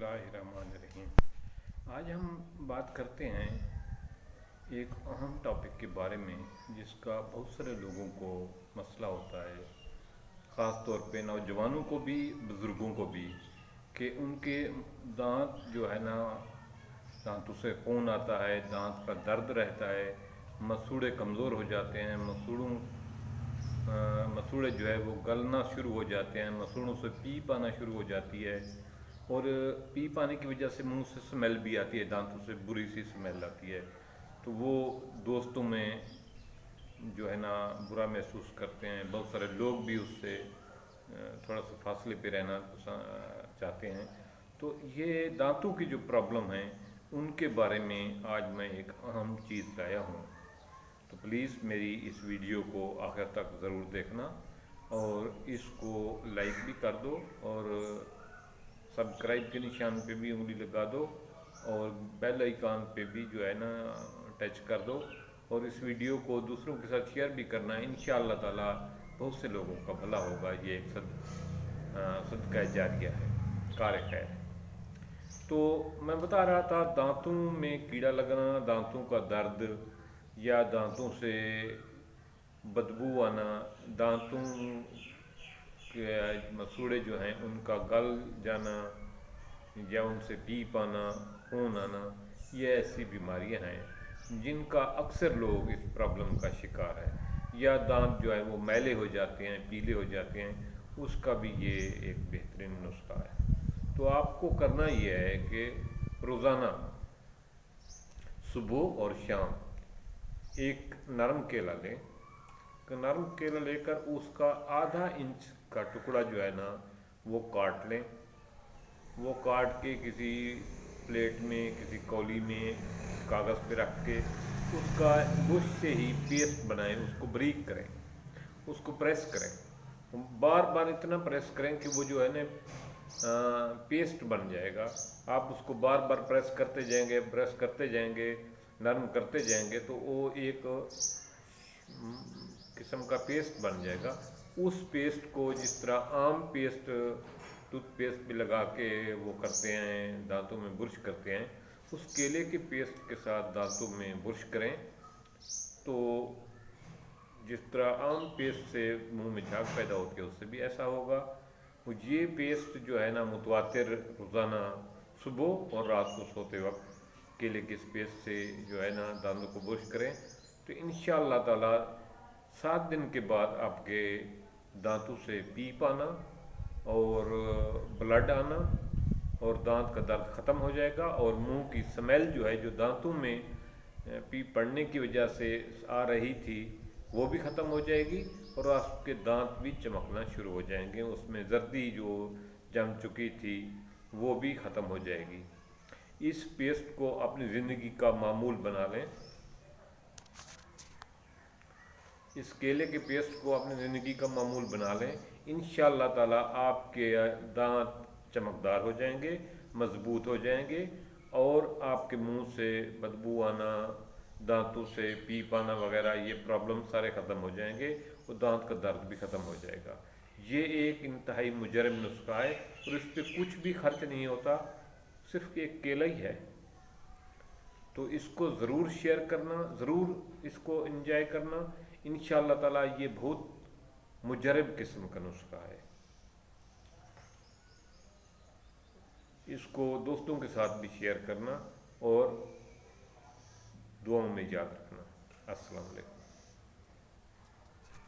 बिस्मिल्लाहिर्रहमानिर्रहीम। आज हम बात करते हैं एक अहम टॉपिक के बारे में जिसका बहुत सारे लोगों को मसला होता है, ख़ास तौर पे नौजवानों को भी बुज़ुर्गों को भी, कि उनके दांत जो है ना, दांतों से खून आता है, दांत का दर्द रहता है, मसूड़े कमज़ोर हो जाते हैं, मसूड़े जो है वो गलना शुरू हो जाते हैं, मसूड़ों से पीप आना शुरू हो जाती है और पीप आने की वजह से मुंह से स्मेल भी आती है, दांतों से बुरी सी स्मेल आती है। तो वो दोस्तों में जो है ना बुरा महसूस करते हैं, बहुत सारे लोग भी उससे थोड़ा सा फासले पे रहना चाहते हैं। तो ये दांतों की जो प्रॉब्लम है उनके बारे में आज मैं एक अहम चीज़ लाया हूँ। तो प्लीज़ मेरी इस वीडियो को आखिर तक ज़रूर देखना और इसको लाइक भी कर दो और सब्सक्राइब के निशान पे भी उंगली लगा दो और बेल आइकन पे भी जो है ना टच कर दो और इस वीडियो को दूसरों के साथ शेयर भी करना है। इंशाअल्लाह ताला बहुत से लोगों का भला होगा। ये एक सदका जारिया है, कार खैर। तो मैं बता रहा था दांतों में कीड़ा लगना, दांतों का दर्द या दांतों से बदबू आना, दांतों के मसूड़े जो हैं उनका गल जाना या उनसे पीप आना, खून आना, ये ऐसी बीमारियां हैं जिनका अक्सर लोग इस प्रॉब्लम का शिकार है। या दांत जो है वो मैले हो जाते हैं, पीले हो जाते हैं, उसका भी ये एक बेहतरीन नुस्खा है। तो आपको करना ये है कि रोज़ाना सुबह और शाम एक नरम केला लें। नरम केला लेकर उसका आधा इंच का टुकड़ा जो है ना वो काट लें। वो काट के किसी प्लेट में, किसी कौली में, कागज़ पे रख के उसका बुश से ही पेस्ट बनाएं, उसको बारीक करें, उसको प्रेस करें, बार बार इतना प्रेस करें कि वो जो है ना पेस्ट बन जाएगा। आप उसको बार बार प्रेस करते जाएंगे, नरम करते जाएंगे तो वो एक किस्म का पेस्ट बन जाएगा। उस पेस्ट को जिस तरह आम पेस्ट टूथपेस्ट भी लगा के वो करते हैं, दांतों में ब्रश करते हैं, उस केले के पेस्ट के साथ दांतों में ब्रश करें तो जिस तरह आम पेस्ट से मुंह में झाग पैदा होती है उससे भी ऐसा होगा। ये पेस्ट जो है ना मुतवातिर रोज़ाना सुबह और रात को सोते वक्त केले के इस पेस्ट से जो है ना दांतों को ब्रश करें तो इंशाअल्लाह ताला 7 दिन के बाद आपके दांतों से पीप आना और ब्लड आना और दांत का दर्द ख़त्म हो जाएगा और मुंह की स्मेल जो है, जो दांतों में पीप पड़ने की वजह से आ रही थी, वो भी ख़त्म हो जाएगी और आपके दांत भी चमकना शुरू हो जाएंगे। उसमें जर्दी जो जम चुकी थी वो भी ख़त्म हो जाएगी। इस पेस्ट को अपनी ज़िंदगी का मामूल बना लें। इस केले के पेस्ट को अपनी ज़िंदगी का मामूल बना लें। इंशाअल्लाह ताला आपके दांत चमकदार हो जाएंगे, मजबूत हो जाएंगे और आपके मुंह से बदबू आना, दांतों से पीप आना वगैरह ये प्रॉब्लम सारे ख़त्म हो जाएंगे और दांत का दर्द भी ख़त्म हो जाएगा। ये एक इंतहाई मुजरब नुस्खा है और इस पर कुछ भी खर्च नहीं होता, सिर्फ एक केला ही है। तो इसको ज़रूर शेयर करना, ज़रूर इसको एंजॉय करना। इंशाअल्लाह ताला ये बहुत मुजरब किस्म का नुस्खा है। इसको दोस्तों के साथ भी शेयर करना और दुआओं में याद रखना। अस्सलाम वालेकुम।